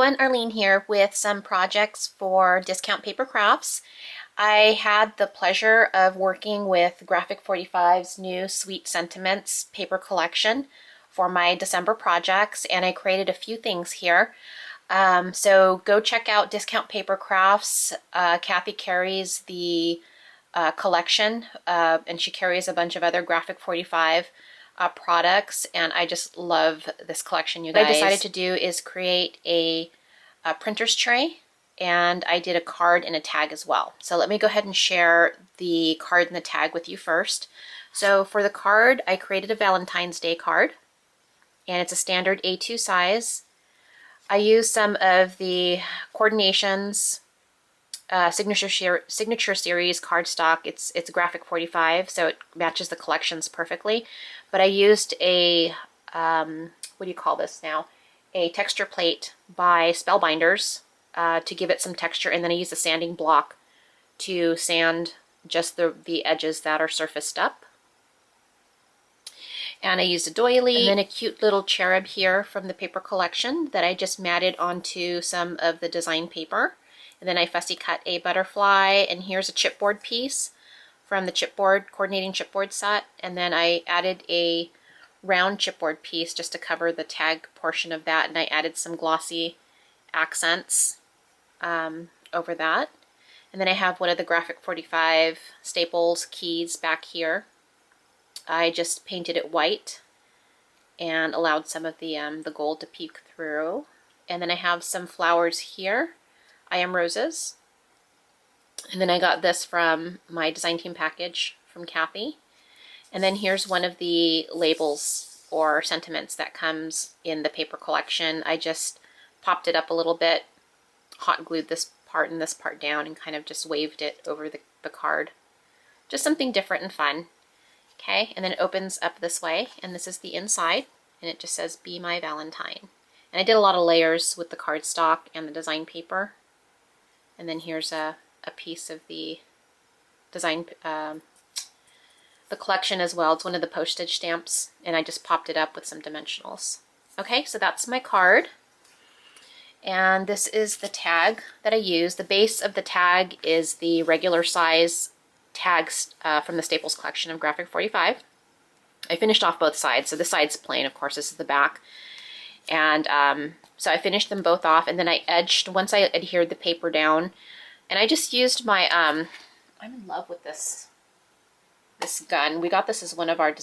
everyone, Arlene here with some projects for Discount Paper Crafts. I had the pleasure of working with Graphic45's new Sweet Sentiments paper collection for my December projects, and I created a few things here. So go check out Discount Paper Crafts. Kathy carries the collection, and she carries a bunch of other Graphic45 products, and I just love this collection, you guys. What I decided to do is create a printer's tray, and I did a card and a tag as well. So let me go ahead and share the card and the tag with you first. So for the card, I created a Valentine's Day card, and it's a standard A2 size. I used some of the Coordinations signature series cardstock. It's Graphic45, so it matches the collections perfectly. But I used a what do you call this now? A texture plate by Spellbinders to give it some texture, and then I used a sanding block to sand just the edges that are surfaced up. And I used a doily, and then a cute little cherub here from the paper collection that I just matted onto some of the design paper. And then I fussy cut a butterfly, and here's a chipboard piece from the coordinating chipboard set. And then I added a round chipboard piece just to cover the tag portion of that, and I added some glossy accents over that. And then I have one of the Graphic45 staples keys back here. I just painted it white and allowed some of the gold to peek through. And then I have some flowers here. I Am Roses. And then I got this from my design team package from Kathy. And then here's one of the labels or sentiments that comes in the paper collection. I just popped it up a little bit, hot glued this part and this part down, and kind of just waved it over the card. Just something different and fun. Okay, and then it opens up this way, and this is the inside, and it just says, "Be My Valentine." And I did a lot of layers with the cardstock and the design paper. And then here's a piece of the design, the collection as well. It's one of the postage stamps, and I just popped it up with some dimensionals. Okay, so that's my card. And this is the tag that I use. The base of the tag is the regular size tags from the Staples collection of Graphic45. I finished off both sides, so this side's plain, of course, this is the back. And so I finished them both off, and then I edged, once I adhered the paper down, and I just used my, I'm in love with this gun. We got this as one of our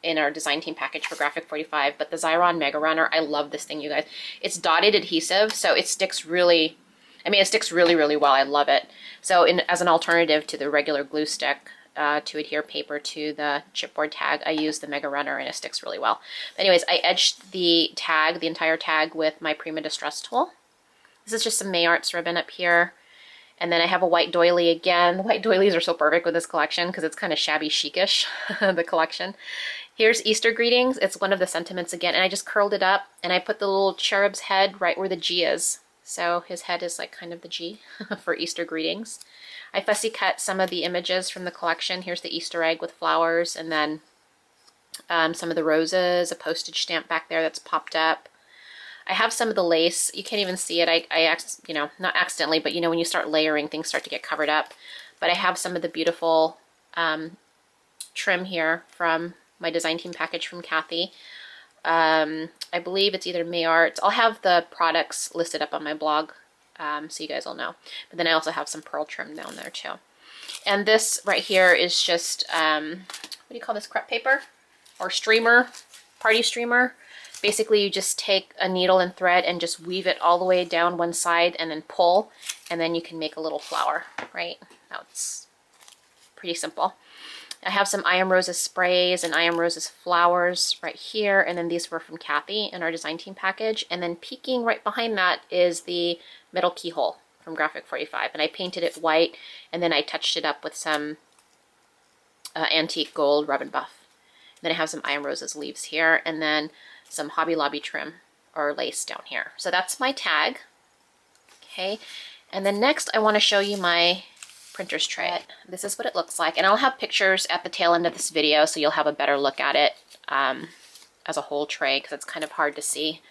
in our design team package for Graphic45, but the Xyron Mega Runner, I love this thing, you guys. It's dotted adhesive, so it sticks really, it sticks really, really well. I love it. So as an alternative to the regular glue stick, to adhere paper to the chipboard tag, I use the Mega Runner, and it sticks really well. But anyways, I edged the tag, the entire tag, with my Prima Distress tool. This is just some May Arts ribbon up here. And then I have a white doily again. The white doilies are so perfect with this collection because it's kind of shabby chic-ish, the collection. Here's Easter Greetings. It's one of the sentiments again, and I just curled it up, and I put the little cherub's head right where the G is. So his head is like kind of the G for Easter Greetings. I fussy cut some of the images from the collection. Here's the Easter egg with flowers, and then some of the roses, a postage stamp back there that's popped up. I have some of the lace. You can't even see it. I you know, not accidentally, but you know, when you start layering, things start to get covered up. But I have some of the beautiful trim here from my design team package from Kathy. I believe it's either May Arts. I'll have the products listed up on my blog, so you guys will know. But then I also have some pearl trim down there too. And this right here is just, what do you call this, crepe paper? Or streamer, party streamer. Basically, you just take a needle and thread and just weave it all the way down one side and then pull, and then you can make a little flower, right? That's pretty simple. I have some I Am Roses sprays and I Am Roses flowers right here, and then these were from Kathy in our design team package. And then peeking right behind that is the metal keyhole from Graphic45, and I painted it white, and then I touched it up with some antique gold rub and buff. And then I have some I Am Roses leaves here, and then some Hobby Lobby trim or lace down here. So that's my tag. Okay, and then next I want to show you my printer's tray. This is what it looks like, and I'll have pictures at the tail end of this video so you'll have a better look at it as a whole tray, because it's kind of hard to see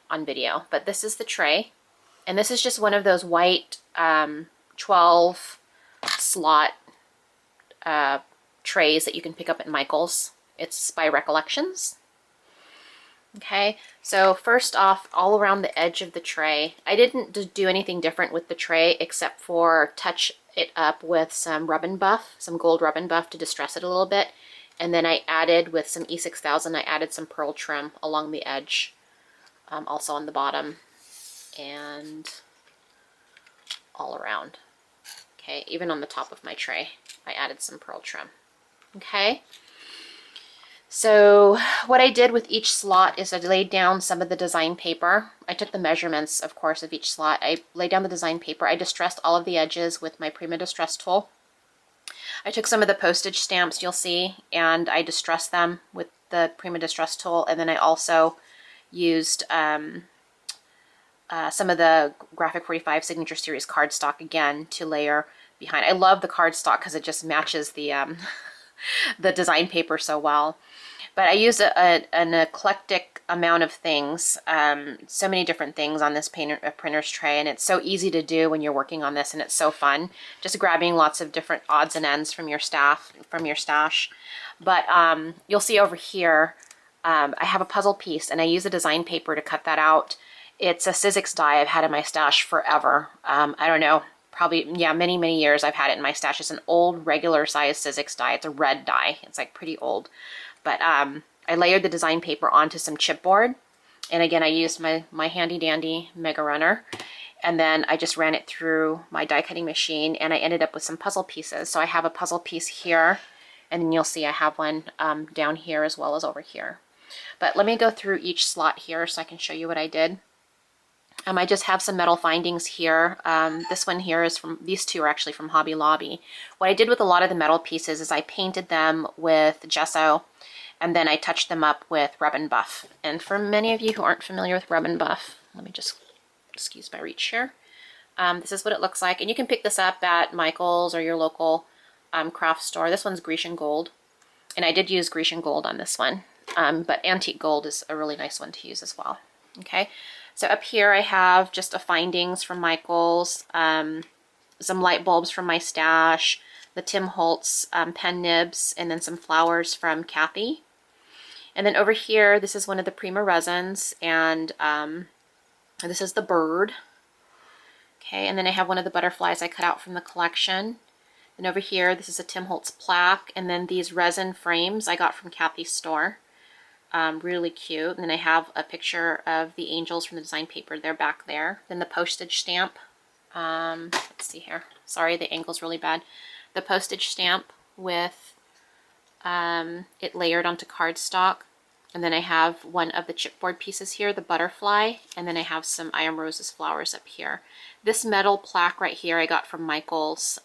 on video. But this is the tray. And this is just one of those white 12 slot trays that you can pick up at Michael's. It's by Recollections. Okay, so first off, all around the edge of the tray, I didn't do anything different with the tray except for touch it up with some rub and buff, some gold rub and buff to distress it a little bit. And then I added with some E6000, I added some pearl trim along the edge, also on the bottom and all around. Okay, even on the top of my tray, I added some pearl trim. Okay. So what I did with each slot is I laid down some of the design paper. I took the measurements, of course, of each slot. I laid down the design paper. I distressed all of the edges with my Prima Distress tool. I took some of the postage stamps you'll see, and I distressed them with the Prima Distress tool. And then I also used some of the Graphic 45 Signature Series cardstock again to layer behind. I love the cardstock because it just matches the the design paper so well. But I used an eclectic amount of things, so many different things on this printer's tray, and it's so easy to do when you're working on this, and it's so fun. Just grabbing lots of different odds and ends from your stash. But you'll see over here, I have a puzzle piece, and I use a design paper to cut that out. It's a Sizzix die I've had in my stash forever. I don't know. Probably, yeah, many, many years I've had it in my stash. It's an old regular size Sizzix die. It's a red die. It's like pretty old. But I layered the design paper onto some chipboard. And again, I used my handy dandy Mega Runner. And then I just ran it through my die cutting machine, and I ended up with some puzzle pieces. So I have a puzzle piece here, and then you'll see I have one down here as well as over here. But let me go through each slot here so I can show you what I did. I just have some metal findings here. This one here is from, these two are actually from Hobby Lobby. What I did with a lot of the metal pieces is I painted them with gesso, and then I touched them up with rub and buff. And for many of you who aren't familiar with rub and buff, let me just excuse my reach here. This is what it looks like. And you can pick this up at Michael's or your local craft store. This one's Grecian Gold. And I did use Grecian Gold on this one. But Antique Gold is a really nice one to use as well. Okay. So up here I have just a findings from Michael's, some light bulbs from my stash, the Tim Holtz pen nibs, and then some flowers from Kathy. And then over here, this is one of the Prima resins, and this is the bird. Okay, and then I have one of the butterflies I cut out from the collection. And over here, this is a Tim Holtz plaque, and then these resin frames I got from Kathy's store. Really cute. And then I have a picture of the angels from the design paper. They're back there. Then the postage stamp. Let's see here. Sorry, the angle's really bad. The postage stamp with it layered onto cardstock. And then I have one of the chipboard pieces here, the butterfly. And then I have some I Am Rose's flowers up here. This metal plaque right here I got from Michael's.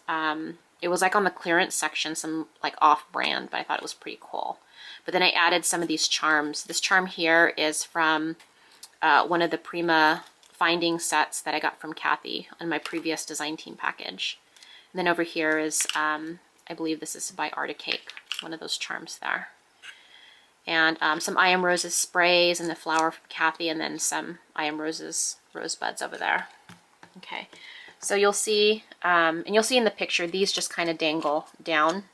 It was like on the clearance section, some like off-brand, but I thought it was pretty cool. But then I added some of these charms. This charm here is from one of the Prima finding sets that I got from Kathy on my previous design team package. And then over here is, I believe this is by Articake, one of those charms there. And some I Am Roses sprays and the flower from Kathy, and then some I Am Roses rosebuds over there. Okay, so you'll see, and you'll see in the picture, these just kind of dangle down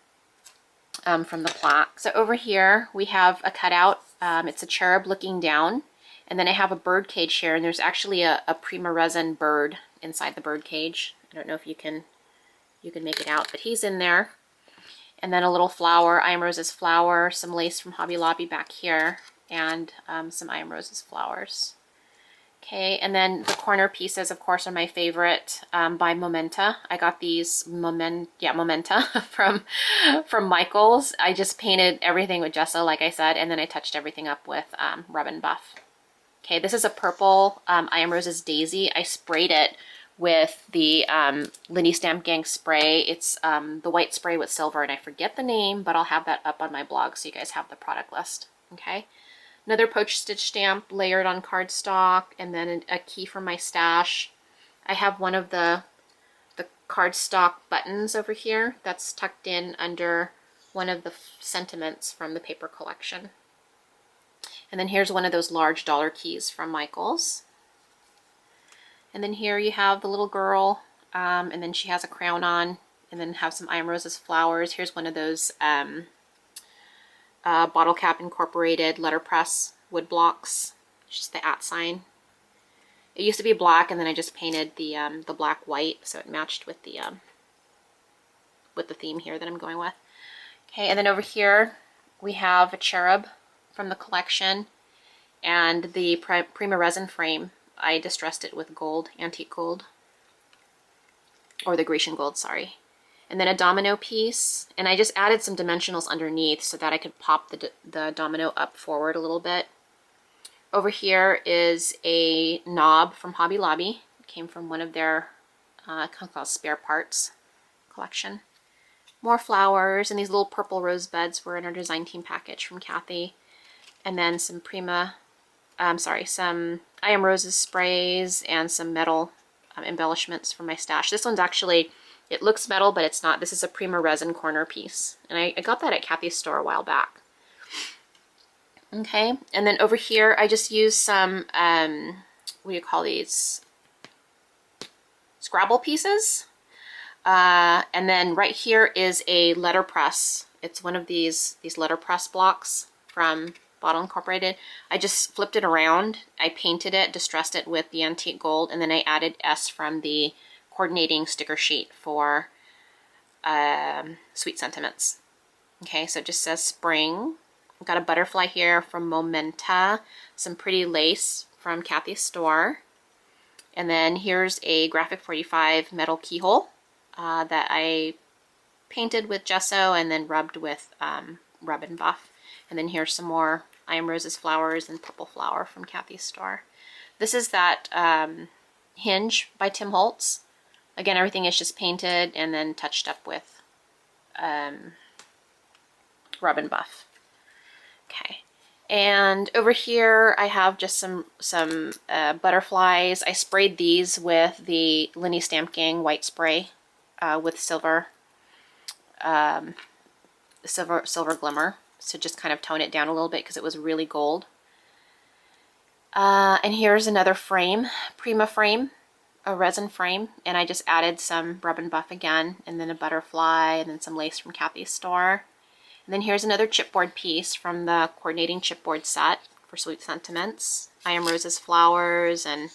from the plaque. So over here we have a cutout. It's a cherub looking down, and then I have a bird cage here, and there's actually a Prima resin bird inside the bird cage. I don't know if you can make it out, but he's in there. And then a little flower, I Am Rose's flower, some lace from Hobby Lobby back here, and some I Am Rose's flowers. Okay, and then the corner pieces, of course, are my favorite by Momenta. I got these Momenta from Michael's. I just painted everything with gesso, like I said, and then I touched everything up with rub and buff. Okay, this is a purple I Am Rose's daisy. I sprayed it with the Lindy Stamp Gang spray. It's the white spray with silver, and I forget the name, but I'll have that up on my blog so you guys have the product list. Okay. Another postage stamp layered on cardstock, and then a key from my stash. I have one of the cardstock buttons over here that's tucked in under one of the sentiments from the paper collection. And then here's one of those large dollar keys from Michael's. And then here you have the little girl, and then she has a crown on, and then have some I Am Rose's flowers. Here's one of those bottle cap incorporated letterpress wood blocks. It's just the @ sign. It used to be black, and then I just painted the black white, so it matched with the theme here that I'm going with. Okay, and then over here we have a cherub from the collection, and the Prima resin frame. I distressed it with gold, antique gold, or the Grecian gold, sorry. And then a domino piece, and I just added some dimensionals underneath so that I could pop the domino up forward a little bit. Over here is a knob from Hobby Lobby. It came from one of their spare parts collection. More flowers, and these little purple rosebuds were in our design team package from Kathy. And then some some I Am Rose's sprays and some metal embellishments from my stash. This one's actually, it looks metal, but it's not. This is a Prima resin corner piece, and I got that at Kathy's store a while back. Okay, and then over here I just used some, what do you call these? Scrabble pieces. And then right here is a letterpress. It's one of these letterpress blocks from Bottle Incorporated. I just flipped it around. I painted it, distressed it with the antique gold, and then I added S from the coordinating sticker sheet for Sweet Sentiments. Okay, so it just says spring. I've got a butterfly here from Momenta, some pretty lace from Kathy's store, and then here's a Graphic 45 metal keyhole that I painted with gesso and then rubbed with Rub and Buff. And then here's some more I Am Rose's flowers and purple flower from Kathy's store. This is that hinge by Tim Holtz. Again, everything is just painted and then touched up with Rub and Buff. Okay, and over here I have just some butterflies. I sprayed these with the Linny Stamp Gang white spray with silver glimmer, so just kind of tone it down a little bit because it was really gold. And here's another frame, Prima frame, a resin frame, and I just added some Rub and Buff again, and then a butterfly, and then some lace from Kathy's store. And then here's another chipboard piece from the coordinating chipboard set for Sweet Sentiments. I Am Rose's flowers, and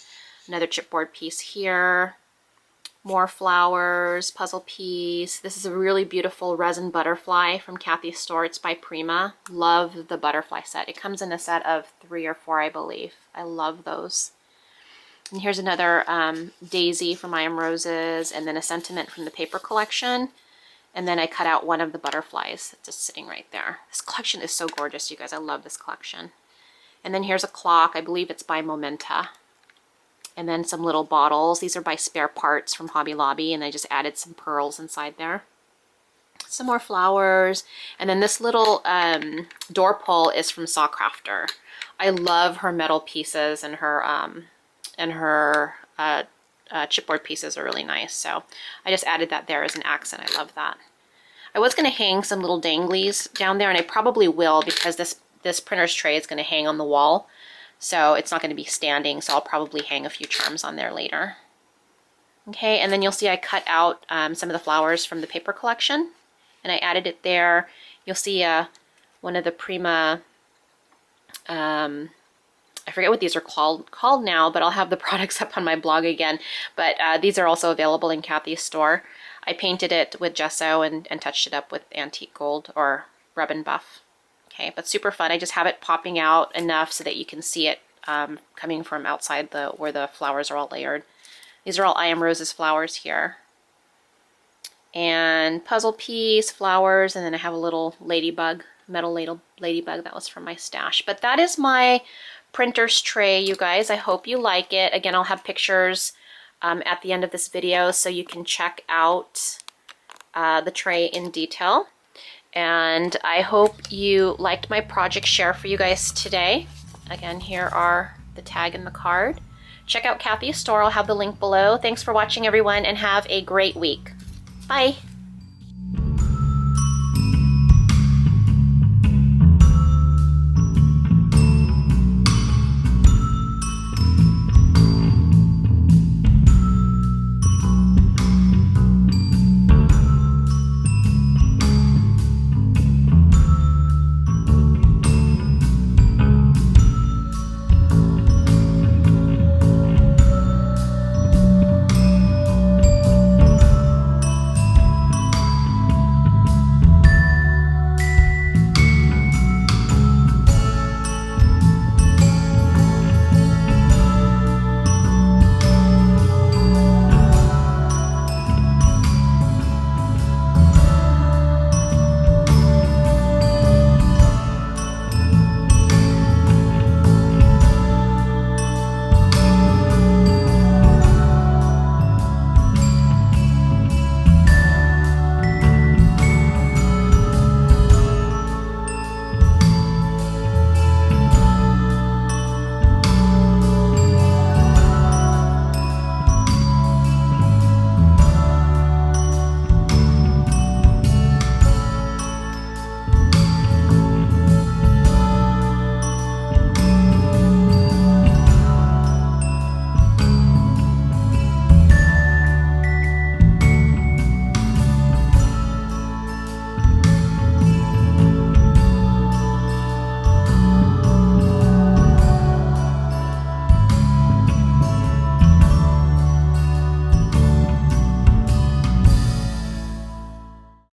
another chipboard piece here. More flowers, puzzle piece. This is a really beautiful resin butterfly from Kathy's store. It's by Prima. Love the butterfly set. It comes in a set of 3 or 4, I believe. I love those. And here's another daisy from I Am Rose's, and then a sentiment from the paper collection. And then I cut out one of the butterflies. It's just sitting right there. This collection is so gorgeous, you guys. I love this collection. And then here's a clock. I believe it's by Momenta. And then some little bottles. These are by Spare Parts from Hobby Lobby, and I just added some pearls inside there. Some more flowers. And then this little door pull is from Saw Crafter. I love her metal pieces, and her chipboard pieces are really nice, so I just added that there as an accent. I love that. I was going to hang some little danglies down there, and I probably will because this printer's tray is going to hang on the wall, so it's not going to be standing, so I'll probably hang a few charms on there later. Okay, and then you'll see I cut out some of the flowers from the paper collection, and I added it there. You'll see one of the Prima, I forget what these are called now, but I'll have the products up on my blog again. But these are also available in Kathy's store. I painted it with gesso and touched it up with antique gold or Rub and Buff. Okay, but super fun. I just have it popping out enough so that you can see it coming from outside where the flowers are all layered. These are all I Am Rose's flowers here. And puzzle piece, flowers, and then I have a little ladybug, metal ladybug that was from my stash. But that is my printer's tray, you guys. I hope you like it. Again, I'll have pictures at the end of this video so you can check out the tray in detail. And I hope you liked my project share for you guys today. Again, here are the tag and the card. Check out Kathy's store. I'll have the link below. Thanks for watching, everyone, and have a great week. Bye.